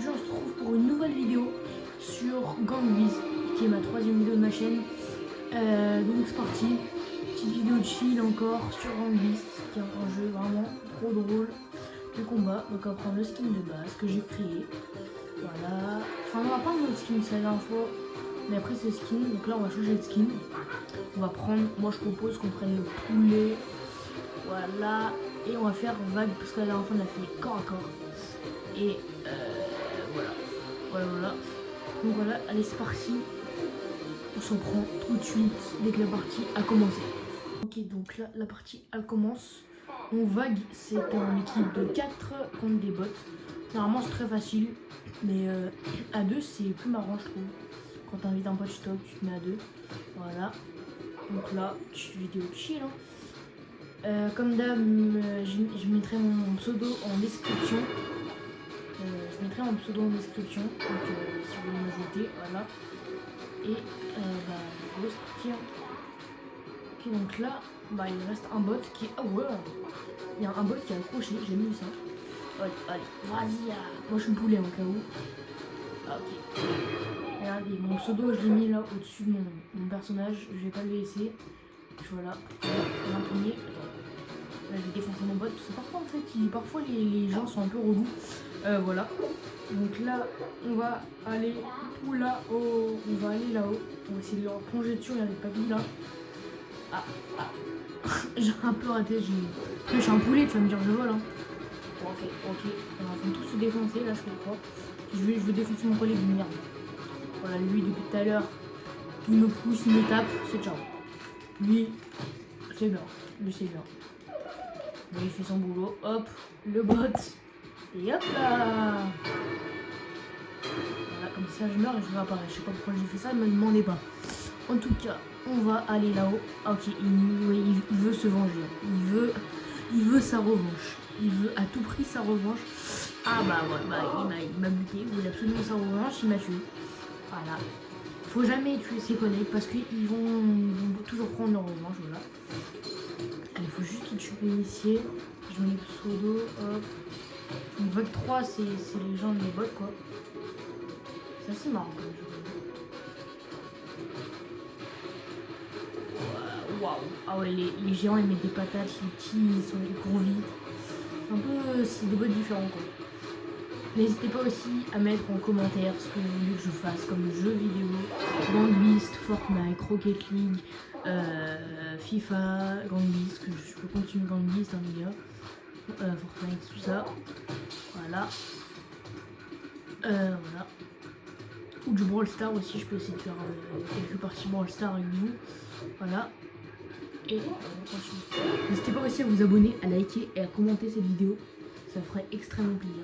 aujourd'hui on se retrouve pour une nouvelle vidéo sur Gang Beasts, qui est ma troisième vidéo de ma chaîne. Donc c'est parti, petite vidéo de chill encore sur Gang Beasts, qui est un jeu vraiment trop drôle de combat. Donc on va prendre le skin de base que j'ai créé. Voilà, enfin on va prendre notre skin, c'est la dernière fois, mais après c'est skin, donc là on va changer de skin. On va prendre, moi je propose qu'on prenne le poulet, voilà, et on va faire vague parce que la dernière fois on a fait corps à corps. Et voilà. Donc voilà, allez c'est parti. On s'en prend tout de suite dès que la partie a commencé. Ok, donc là la partie elle commence. On vague, c'est en équipe de 4 contre des bots. Normalement c'est très facile, mais à 2 c'est plus marrant je trouve. Quand t'invites un pote stock, tu te mets à 2. Voilà. Donc là, vidéo chill. Comme d'hab, je mettrai mon pseudo en description. Donc si vous voulez m'ajouter, voilà. Et go, c'est parti. Ok, donc là, il reste un bot qui est. Ah ouais, il y a un bot qui a accroché, j'ai vu ça. Ouais, allez, vas-y, moi je suis poulet au cas où. Ah, ok. Regardez, mon pseudo, je l'ai mis là au-dessus de mon personnage, je vais pas le laisser. Voilà, l'imprimer. Là, je vais défoncer mon bot parce que parfois, en fait, parfois les gens sont un peu relous. Voilà. Donc là, on va aller là-haut. On va essayer de leur plonger dessus. Regardez le papy là. Ah. J'ai un peu raté. Après, je suis un poulet, tu vas me dire, je vole. Hein. Ok. Alors, ils vont tous se défoncer là, je crois. Je vais défoncer mon collègue de merde. Voilà, lui, depuis tout à l'heure, il me pousse, il me tape. C'est ciao. Lui, c'est bien. Lui, c'est bien. Il fait son boulot. Hop, le bot. Et hop là. Voilà, comme ça je meurs et je réapparais. Je sais pas pourquoi j'ai fait ça, ne me demandez pas. En tout cas, on va aller là-haut. Ah, ok, il veut se venger. Il veut sa revanche. Il veut à tout prix sa revanche. Ah il m'a buté. Il voulait absolument sa revanche, il m'a tué. Voilà. Faut jamais tuer ses collègues parce qu'ils vont toujours prendre leur revanche. Voilà. Il faut juste qu'il tue l'initié. Je mets le pseudo. Hop. Donc vague 3 c'est les gens de mes bots quoi. C'est assez marrant comme jeu. Waouh. Ah ouais les géants ils mettent des patates, les petits ils courent vite. Un peu c'est des bots différents quoi. N'hésitez pas aussi à mettre en commentaire ce que vous voulez que je fasse comme jeu vidéo, Gang Beasts, Fortnite, Rocket League, FIFA, Gang Beasts, que je peux continuer Gang Beasts les gars. Fortnite, tout ça. Voilà. Ou du Brawl Stars aussi, je peux essayer de faire quelques parties Brawl Stars avec vous. Voilà. Et on continue. N'hésitez pas aussi à vous abonner, à liker et à commenter cette vidéo. Ça ferait extrêmement plaisir.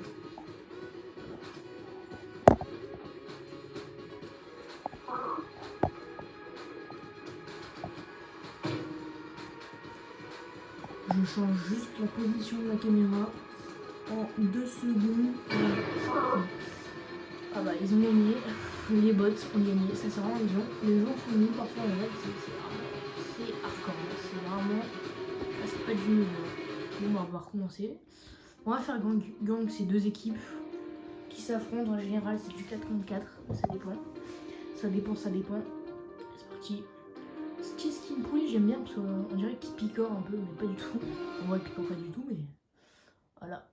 Je change juste la position de la caméra en 2 secondes. Ah ils ont gagné. Les bots ont gagné. Ça c'est vraiment les gens sont nuls parfois en vrai. C'est hardcore. C'est vraiment. C'est pas du niveau. Bon on va recommencer. On va faire gang c'est 2 équipes qui s'affrontent. En général c'est du 4 contre 4. Ça dépend. C'est parti. Skin poulet j'aime bien parce qu'on dirait qu'il picore un peu mais pas du tout. On voit qu'il picore pas du tout mais voilà.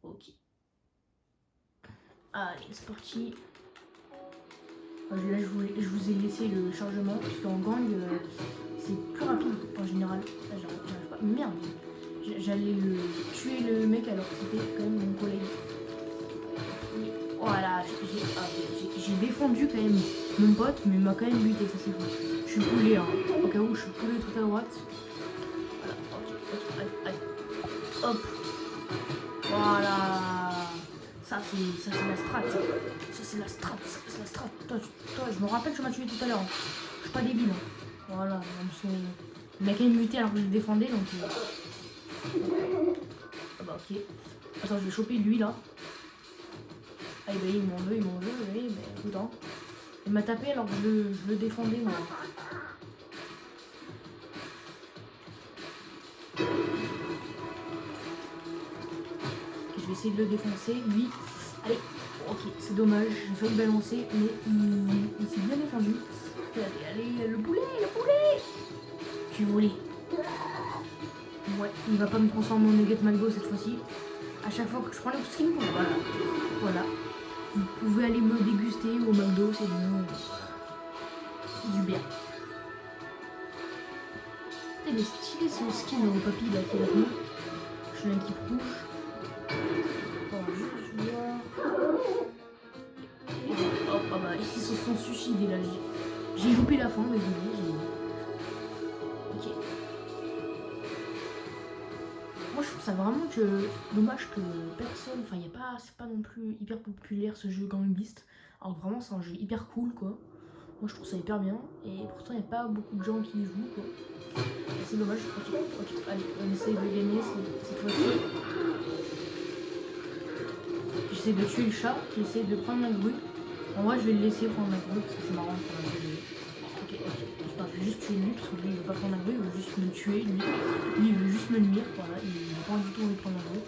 Ok. Allez c'est parti. Là je vous ai laissé le chargement parce qu'en gang c'est plus rapide en général. Là j'arrive pas. Merde. J'allais tuer le mec alors que c'était quand même mon collègue. Voilà, j'ai défendu quand même mon pote, mais il m'a quand même buté, ça c'est fou. Je suis poulet, hein. Au cas où je suis poulet tout à droite. Voilà, ok, allez. Hop. Voilà. Ça c'est la strat. Ça c'est la strat. Toi, je me rappelle que tu m'as tué tout à l'heure. Je suis pas débile. Hein. Voilà, il m'a quand même muté alors que je le défendais, donc... ok. Attends, je vais choper lui là. Ah il m'en veut, oui, mais écoute, hein. Il m'a tapé alors que je le défendais moi. Ok, je vais essayer de le défoncer. Lui, allez, ok, c'est dommage, j'ai failli balancer, mais il s'est bien défendu. Allez, le poulet, le poulet. Tu voulais. Ouais, il va pas me transformer en nugget McDo cette fois-ci. À chaque fois que je prends le stream, voilà. Voilà. Vous pouvez aller me déguster au McDo, c'est bon. Du bien. Il est stylé son skin au papy là qui est avec nous. Je suis l'équipe rouge. Oh, juste voir. Oh, ah bah, ils se sont suicidés là. J'ai loupé la fin, désolé. Ok. Moi je trouve ça vraiment dommage que personne. Enfin, c'est pas non plus hyper populaire ce jeu Gang Beast. Alors vraiment, c'est un jeu hyper cool quoi. Moi je trouve ça hyper bien. Et pourtant, il n'y a pas beaucoup de gens qui y jouent quoi. C'est dommage. Ok, allez, on essaye de gagner cette fois-ci. J'essaie de tuer le chat, j'essaie de prendre la grue. En vrai, je vais le laisser prendre la grue parce que c'est marrant de prendre la grue. Ok. Putain, je vais juste tuer lui parce que lui il veut pas prendre la grue, il veut juste me tuer. Lui il veut juste me nuire. Voilà, il n'a pas du tout envie de prendre la grue.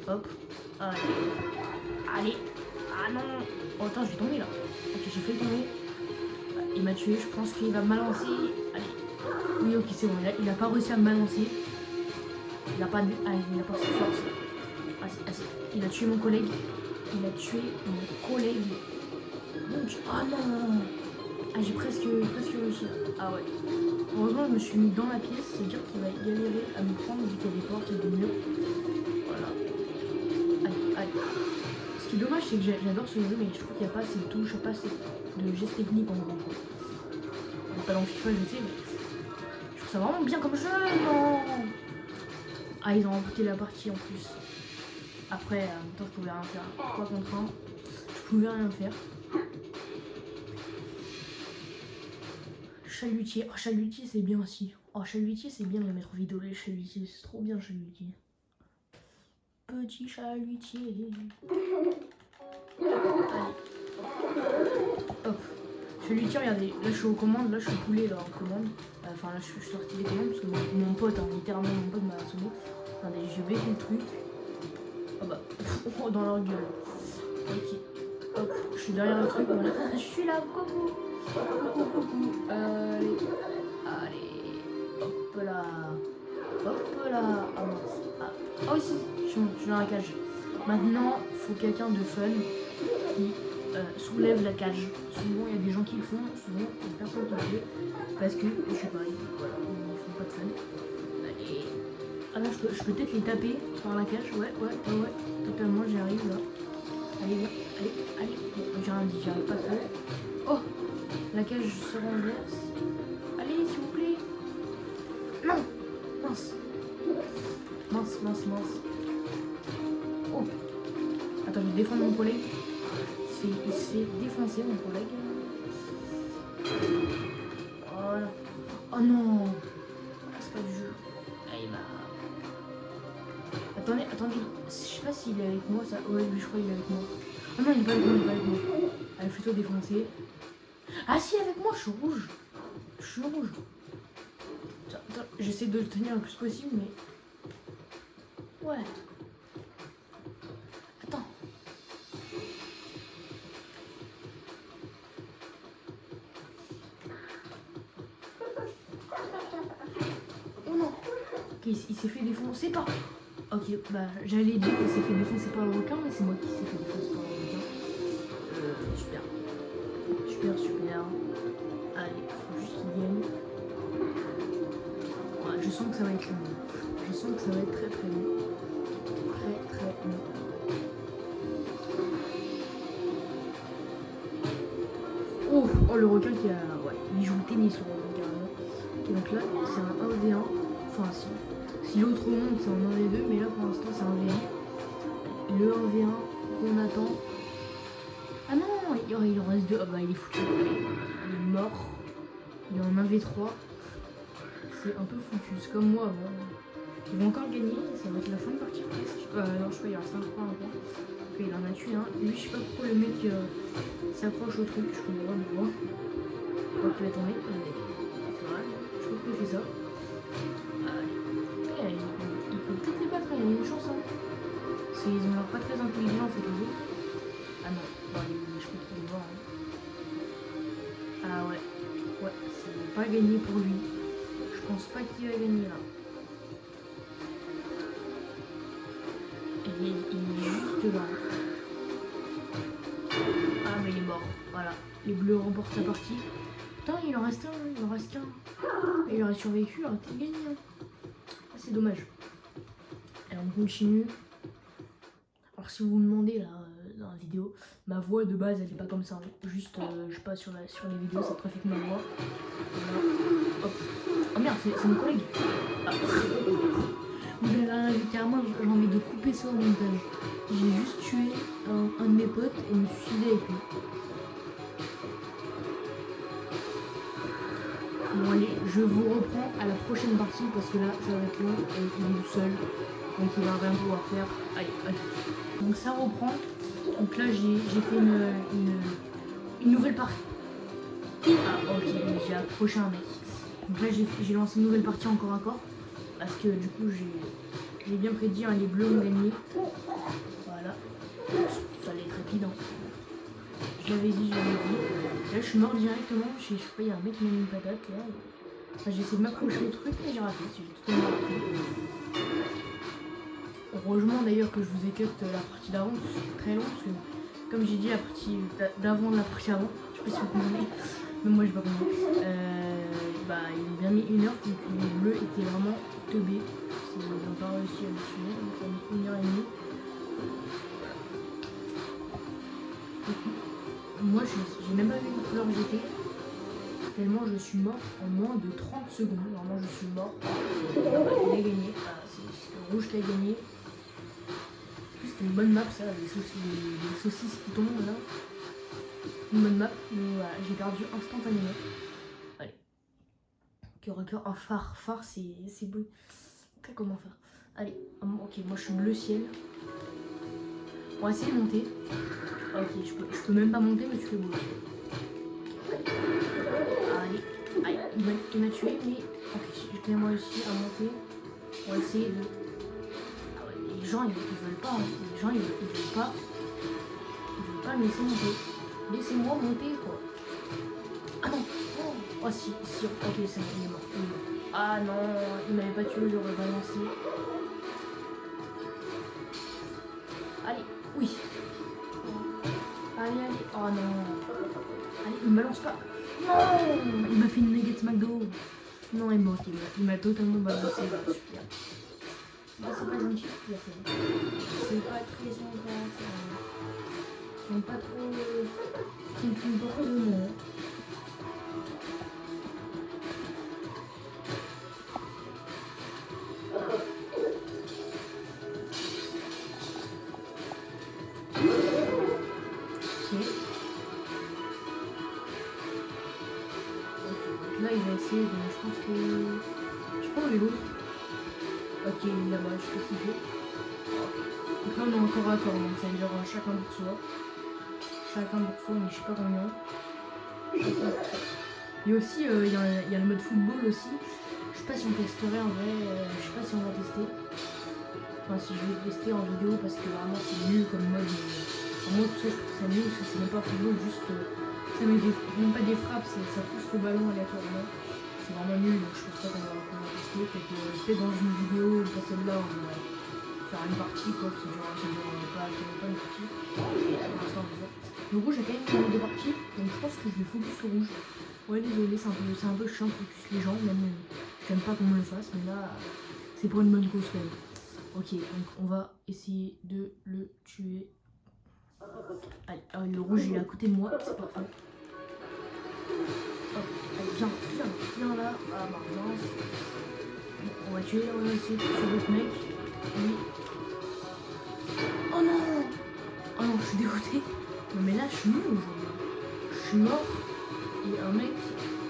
Hop. Allez. Ah non. Oh, attends, je vais tomber là. Ok, j'ai fait tomber. Il m'a tué, je pense qu'il va me balancer. Allez. Oui, ok, c'est bon, il a pas réussi à me balancer. Il a pas cette force. Il a tué mon collègue. Donc, oh non. Ah, j'ai presque réussi. Ah ouais. Heureusement, je me suis mis dans la pièce. C'est-à-dire qu'il va galérer à me prendre vu qu'il y a des portes et des murs. Voilà. Allez. Ce qui est dommage, c'est que j'adore ce jeu, mais je trouve qu'il n'y a pas assez de touches, pas assez de gestes techniques en gros. On n'est pas dans FIFA, je sais, mais je trouve ça vraiment bien comme jeu. Non. Ah, ils ont remporté la partie en plus. Après, en même temps, je pouvais rien faire. 3 contre 1. Je pouvais rien faire. Chalutier. Oh, chalutier, c'est bien aussi. Oh, chalutier, c'est bien de le mettre en vidéo. Les chalutiers, c'est trop bien, chalutier. Petit chalutier. Allez. Hop. Chalutier, regardez. Là, je suis aux commandes. Là, je suis poulet là, en commande. Enfin, là, je suis sorti des commandes parce que mon pote, hein, littéralement, mon pote m'a assommé. Attendez, j'ai baissé le truc. Oh bah, oh, dans leur gueule. Ok. Hop, je suis derrière le truc, voilà. Je suis là, coucou. Allez. Hop là. Ah mince. Ah oui, si, je suis dans la cage. Maintenant, faut quelqu'un de fun qui soulève la cage. Souvent, il y a des gens qui le font, souvent, il y a personne qui le fait. Parce que, je sais pas, voilà, ils font pas de fun. Allez. Ah là, je peux peut-être les taper par la cage. Ouais. Totalement, j'y arrive là. Allez. Bon, j'ai rien dit, j'y arrive pas trop. Oh, la cage se renverse. Allez, s'il vous plaît. Non. Mince. Oh. Attends, je vais défendre mon collègue. Il se fait défoncer, mon collègue. Voilà. Oh non. C'est pas du jeu. Attendez, je sais pas s'il est avec moi, ça. Ouais, lui, je crois qu'il est avec moi. Oh non, il est pas avec moi. Allez, fais-toi défoncer. Ah si, avec moi, je suis rouge. Attends, j'essaie de le tenir le plus possible, mais... Ouais. Attends. Oh non. Ok, il s'est fait défoncer par... Ok, bah j'allais dire qu'il s'est fait défoncer par le requin, mais c'est moi qui s'est fait défoncer par le requin. Super. Allez, faut juste qu'il gagne. Ouais, je sens que ça va être long. Je sens que ça va être très long. Très long. Oh, le requin qui a... Ouais, il joue le tennis, le requin. Ok, donc là, c'est un 1v1. Enfin, si l'autre monte, c'est un 1v2, mais là, pour l'instant, c'est un 1v1. Le 1v1 qu'on attend. Ah non, il en reste 2. Ah bah, il est foutu. Il est mort. Il est en 1v3. C'est un peu foutu. C'est comme moi avant. Ils vont encore gagner. Ça va être la fin de partie presque. Non, je crois qu'il y aura 5 points encore. Ok, il en a tué un. Lui, je sais pas pourquoi le mec s'accroche au truc. Je comprends pas pourquoi. Je crois qu'il va tomber. C'est vrai. Je sais pas pourquoi il fait ça. Il peut peut-être les battre, il a une chance. Hein. qu'ils ont l'air pas très intelligents, ces deux. Ah non, bon, je peux trop le voir. Hein. Ah ouais, ouais, c'est pas gagné pour lui. Je pense pas qu'il va gagner là. Il est juste là. Ah mais il est mort, voilà. Les bleus remportent la partie. Putain, il en reste un, il en reste qu'un. Et il aurait survécu, il aurait peut-être gagné. Hein. Ah, c'est dommage. Et on continue. Alors si vous vous demandez là dans la vidéo, ma voix de base elle est pas comme ça. Hein. Juste je sais pas sur les vidéos ça préfère ma voix. Voilà. Hop. Oh merde, c'est mon collègue. Ah. Carrément j'ai envie de couper ça au montage. J'ai juste tué un de mes potes et me suis suicidé avec lui. Bon allez, je vous reprends à la prochaine partie parce que là ça va être long et il est tout seul. Donc il va rien pouvoir faire. Allez, allez. Donc ça reprend. Donc là j'ai fait une nouvelle partie. Ah ok, j'ai approché un mec. Donc là j'ai lancé une nouvelle partie encore à corps. Parce que du coup j'ai bien prédit, hein, les bleus ont gagné. Voilà. Ça allait être rapide. Hein. Je l'avais dit. Là je suis mort directement. Je sais pas, il y a un mec qui m'a mis une patate là. Enfin, j'ai essayé de m'accrocher au truc mais j'ai raté. J'ai totalement raté. Heureusement d'ailleurs que je vous ai cut la partie d'avant, c'est très long parce que comme j'ai dit la partie d'avant de la partie avant, je sais pas si vous comprenez, mais moi je vais pas comprendre. Bah ils ont bien mis 1 heure, donc les bleus étaient vraiment teubés. Ils n'ont pas réussi à le tuer, donc ça a mis 1 heure et demie. Moi j'ai même pas vu une couleur j'étais, tellement je suis mort en moins de 30 secondes. Normalement je suis mort. Il a gagné, c'est le rouge qui a gagné. C'est une bonne map ça, les saucisses qui tombent là. Une bonne map, mais voilà, j'ai perdu instantanément. Allez. Cœur à cœur, un phare c'est beau. Okay, comment faire? Allez, ok, moi je suis bleu ciel. On va essayer de monter. Ok, je peux même pas monter mais tu fais beau. Allez, il m'a tué mais ok, j'ai quand même réussi à monter. On va essayer de... Les gens ils veulent pas, hein. Les gens ils veulent pas me laisser monter. Laissez-moi monter quoi. Ah non, oh si, ok c'est bon, il est mort. Ah non, il m'avait pas tué, j'aurais balancé. Allez, oui. Allez, oh non. Allez, il me balance pas. Non, il m'a fait une nugget McDo. Non, il est mort, il m'a totalement balancé. Super. Bah, c'est pas gentil, il a fait. C'est pas très sympa, c'est pas trop comportement. Là il va essayer de... Je pense que... Je sais pas où est l'autre. Ok, là-bas, je sais pas ce qu'il fait. Donc là on est encore à corps, donc ça veut dire chacun pour soi. Chacun pour soi, mais je sais pas combien. Et aussi, il y a le mode football aussi. Je sais pas si on testerait en vrai, je sais pas si on va tester. Enfin si je vais tester en vidéo parce que vraiment c'est nul comme mode. Moi tout ça je trouve ça nul parce que c'est même pas football, juste ça met même pas des frappes, ça pousse le ballon aléatoirement. C'est vraiment nul donc je pense pas qu'on va tester. Peut-être dans une vidéo, pas celle-là, on va faire une partie quoi qui genre pas une partie. Pour l'instant on va faire. Le rouge a quand même gagné 2 parties, donc je pense que je vais focus le rouge. Ouais désolé, c'est un peu chiant de focus les gens, même j'aime pas qu'on me le fasse, mais là c'est pour une bonne cause quand même. Ok, donc on va essayer de le tuer. Allez, le rouge il est à côté de moi, c'est parfait. Hop, allez, viens là. Ah bah mince. On va essayer de tuer l'autre mec. Oui. Oh non! Oh non, je suis dégoûtée. Non mais là je suis nul aujourd'hui. Je suis mort. Et un mec,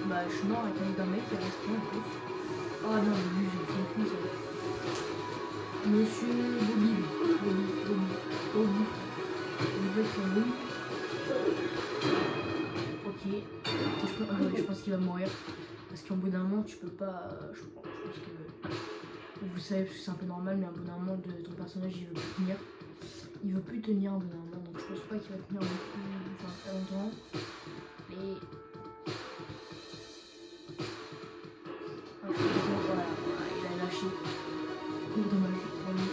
bah je suis mort avec un mec qui est resté en plus. Oh non, lui j'ai fait une plus. Monsieur Bobby. Ok. Je pense qu'il va mourir. Parce qu'au bout d'un moment, tu peux pas. Je pense que. Vous savez, c'est un peu normal, mais au bout d'un moment, ton personnage il veut plus tenir. il veut plus tenir un moment, donc je pense pas qu'il va tenir beaucoup, enfin très longtemps. Et voilà, il a lâché. Dommage pour lui.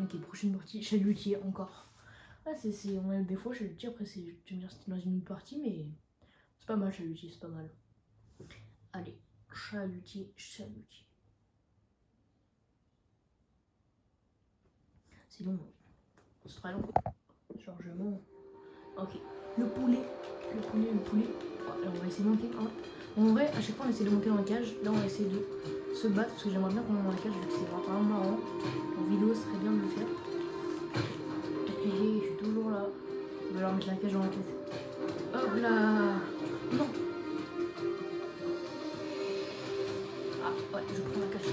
Ok, prochaine partie, chalutier encore. Ah, on a des fois chalutier, après c'est c'était dans une autre partie, mais c'est pas mal chalutier, c'est pas mal. Allez, chalutier. C'est long, c'est très long. Chargement. Ok, le poulet. Oh, alors on va essayer de monter. En vrai, à chaque fois on essaie de monter dans la cage. Là on va essayer de se battre parce que j'aimerais bien qu'on monte dans la cage vu que c'est vraiment marrant. En vidéo, ce serait bien de le faire. Je suis toujours là. On va leur mettre la cage dans la tête. Hop là. Non. Ah ouais, je prends la cage.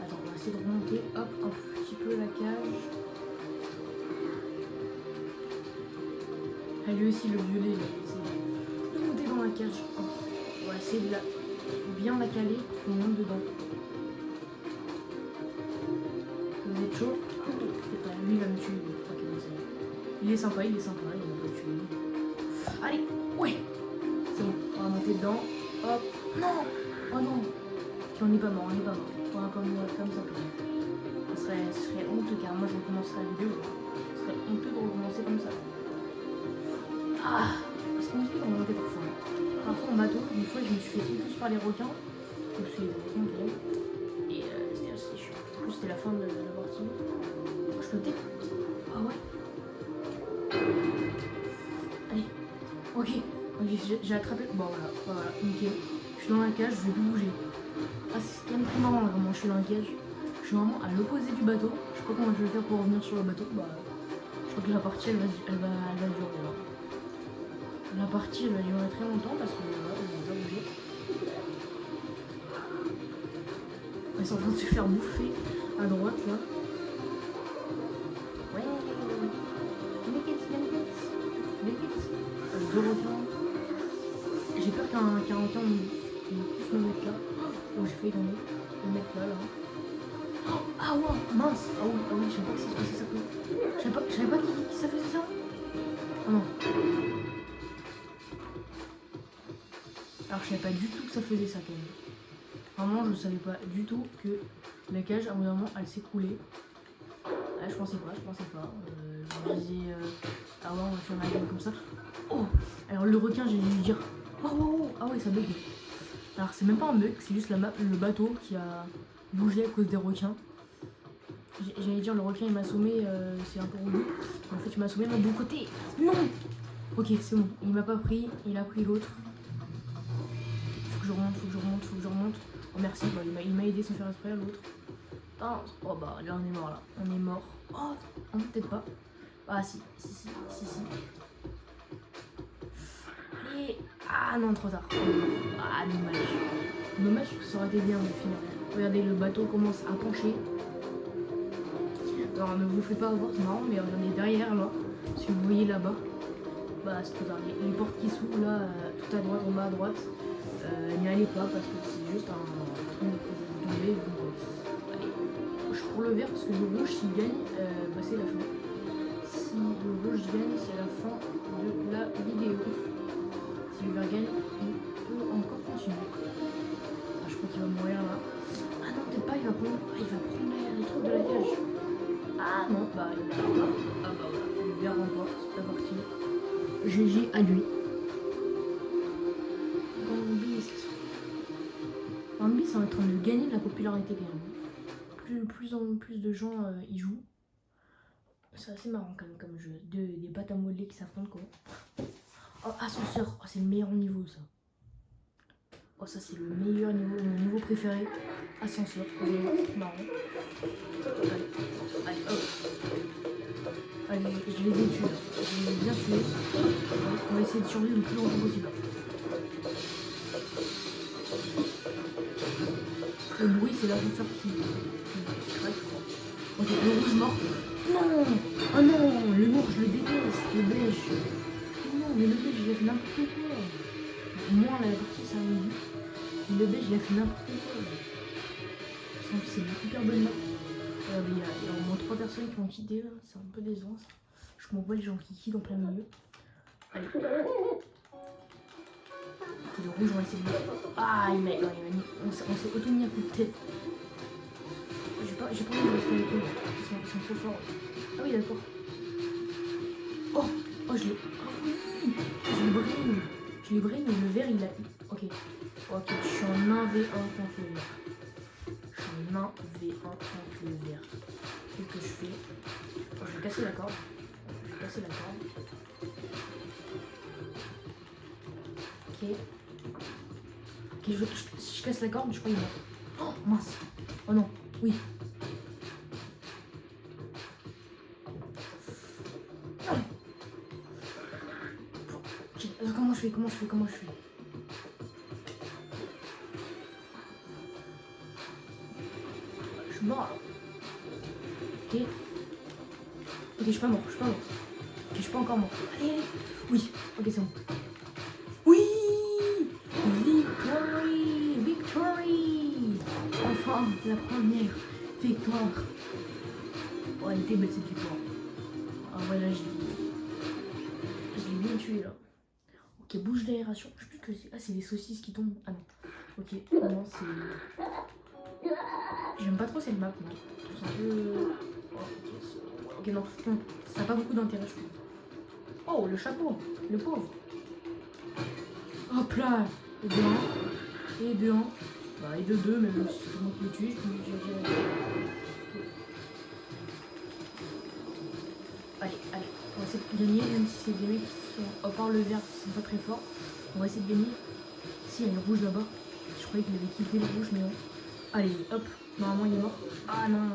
Attends, on va essayer de remonter. Hop, un petit peu la cage. Ah, lui aussi le violet, il va essayer de monter dans la cage. Hop. On va essayer de bien la caler pour qu'on monte dedans. Vous êtes chaud? Lui il va me tuer. Il est sympa, il va pas tuer. Allez, ouais. C'est bon, on va monter dedans. Hop, non. Oh non. Puis on n'est pas mort. On va pas mourir comme ça. Ce serait honteux car moi je recommencerai la vidéo. Ce serait honteux de recommencer comme ça. Ah, c'est compliqué de monter parfois. Parfois en bateau, une fois je me suis fait plus par les requins. Parce que les requins quand même. Et c'était assez chiant. En plus c'était la fin de la partie. Je peux peut-être. Ah ouais. Allez. Ok, j'ai attrapé. Bon voilà, nickel. Je suis dans la cage, je vais plus bouger. Ah, c'est quand même très marrant vraiment, je suis dans la cage. Je suis vraiment à l'opposé du bateau. Je sais pas comment je vais faire pour revenir sur le bateau. Bah, je crois que la partie elle va durer là. La partie elle va durer très longtemps parce que voilà, on va pas bouger. Ils sont en train de se faire bouffer à droite là. Ouais. Deux requins. J'ai peur qu'un requin puisse me mettre là. Oh, j'ai failli tomber. Me mettre là. Oh, ah ouais, mince. Ah oui, je savais pas que ça faisait ça. Je savais pas qui ça faisait ça. Oh non. Alors je savais pas du tout que ça faisait ça quand même. Vraiment je savais pas du tout que la cage à un moment elle s'écroulait. Ah, je pensais pas. Je me disais ah ouais on va faire la game comme ça. Oh. Alors le requin j'ai dû lui dire oh ah ouais ça bug. Alors c'est même pas un bug, c'est juste le bateau qui a bougé à cause des requins. J'allais dire le requin il m'a assommé, c'est un peu relou. En fait il m'a assommé de mon bon côté. Non. Ok c'est bon, il m'a pas pris, il a pris l'autre. Faut que je remonte. Oh merci, bah, il m'a aidé sans faire exprès l'autre. Oh bah là on est mort là, on est mort. Oh non peut-être pas. Ah si. Allez. Ah non trop tard. Ah dommage. Dommage parce que ça aurait été bien de finir. Regardez le bateau commence à pencher. Alors ne vous faites pas avoir, c'est marrant mais regardez derrière là. Si vous voyez là-bas. Bah c'est trop tard. Les portes qui s'ouvrent là, tout à droite, en bas à droite. N'y allez pas parce que c'est juste un truc que vous tombez. Allez. Je prends le vert parce que le rouge s'il gagne, bah, c'est la fin. Si le rouge gagne, c'est la fin de la vidéo. Si le vert gagne, on peut encore continuer. Ah, je crois qu'il va mourir là. Ah non, peut-être pas, il va prendre les trucs de la cage. Ah non, bah il va pas. Ah bah voilà, le vert remporte la partie. GG à lui. Gambist est en train de gagner de la popularité quand même. Plus en plus de gens y jouent. C'est assez marrant quand même comme jeu. Des pâtes à modeler qui s'affrontent quoi. Oh ascenseur, oh, c'est le meilleur niveau ça. Oh ça c'est le meilleur niveau, mon niveau préféré. Ascenseur, c'est marrant. Allez hop. Allez, je les ai tués là. Je les ai bien tués. On va essayer de survivre le plus longtemps possible. Le bruit c'est l'ascenseur qui craque. Ok, le rouge mort. Non. Oh non, le noir je le déteste, le beige. Non mais le beige il a fait n'importe quoi. moins la partie ça m'a vu. Le beige il a fait n'importe quoi. C'est une hyper bonne map. Il y a au moins 3 personnes qui ont quitté là, c'est un peu décevant ça. Je m'en vois les gens qui quittent en plein milieu. Allez. Ok, le rouge on va essayer de le... Ah il m'a mis. On s'est auto-mis un coup de tête. J'ai pas envie de rester avec eux. Ils sont trop forts. Ah oui d'accord. Oh je l'ai. Ah oui. Je l'ai brain, mais le vert il a. Ok. Ok, je suis en 1v1 contre le vert. Je suis en 1v1 contre le vert. Qu'est-ce que je fais? Oh, je vais casser la corde. Ok. Ok, si je casse la corde, je crois qu'il est mort. Oh mince. Oh non. Oui. Ok, comment je fais? Je suis mort là. Ok. Ok, je suis pas mort. Ok, je suis pas encore mort. Allez. Oui. Ok, c'est bon. Oui. Victory. Enfin, la première victoire. Oh, elle était belle cette victoire. Ah ouais, là, je l'ai bien tué là. Ok, bouche d'aération. Je sais plus que c'est. Ah, c'est les saucisses qui tombent. Ah non. Ok, non, c'est. J'aime pas trop cette map, moi. C'est un peu. Ok, non, ça n'a pas beaucoup d'intérêt, je trouve. Oh, le chapeau, le pauvre. Hop là, et de 1, et de 1. Bah, et de 2, même si c'est moi qui le tue, je peux me dire. Allez, on va essayer de gagner, même si c'est des mecs qui sont, à part le vert, qui sont pas très forts. On va essayer de gagner. Si, il y a le rouge là-bas. Je croyais qu'il avait quitté le rouge, mais non. Allez, hop, normalement il est mort. Ah non.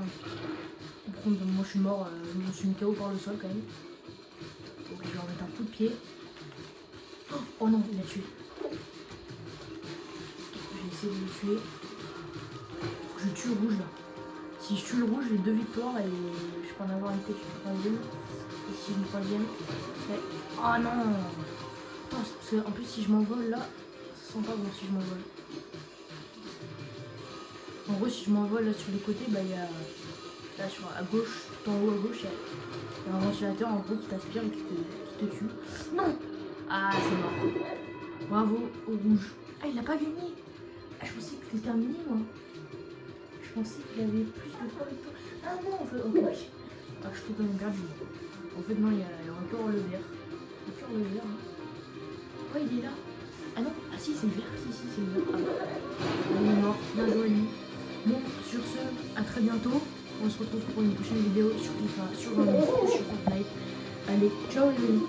Par contre, moi je suis mort, je me suis mis KO par le sol quand même. Donc je vais en mettre un coup de pied. Oh non, il a tué. Je vais essayer de le tuer. Faut que je tue le rouge là. Si je tue le rouge, j'ai 2 victoires et je peux en avoir une petite troisième. Et si une troisième, c'est... Oh non. Attends, parce que en plus si je m'envole là, ça sent pas bon si je m'envole. En gros, si je m'envole là sur les côtés, bah il y a... Là sur à gauche, tout en haut à gauche, il y a un ventilateur en gros qui t'aspire et qui te tue. Non. Ah, c'est mort. Bravo au rouge. Ah, il a pas gagné. Ah, je pensais que c'était terminé, moi. Je pensais qu'il avait plus de 3 victoires. Ah non, en fait, ok. Ah, je suis totalement perdu. En fait, non, il y a encore le vert. Encore le vert. Hein. Oh, il est là. Ah non, ah si, c'est le vert. Si, c'est le vert. Ah, il est mort. Bien joué à lui. Bon, sur ce, à très bientôt. On se retrouve pour une prochaine vidéo sur FIFA, sur Fortnite. Allez, ciao les amis.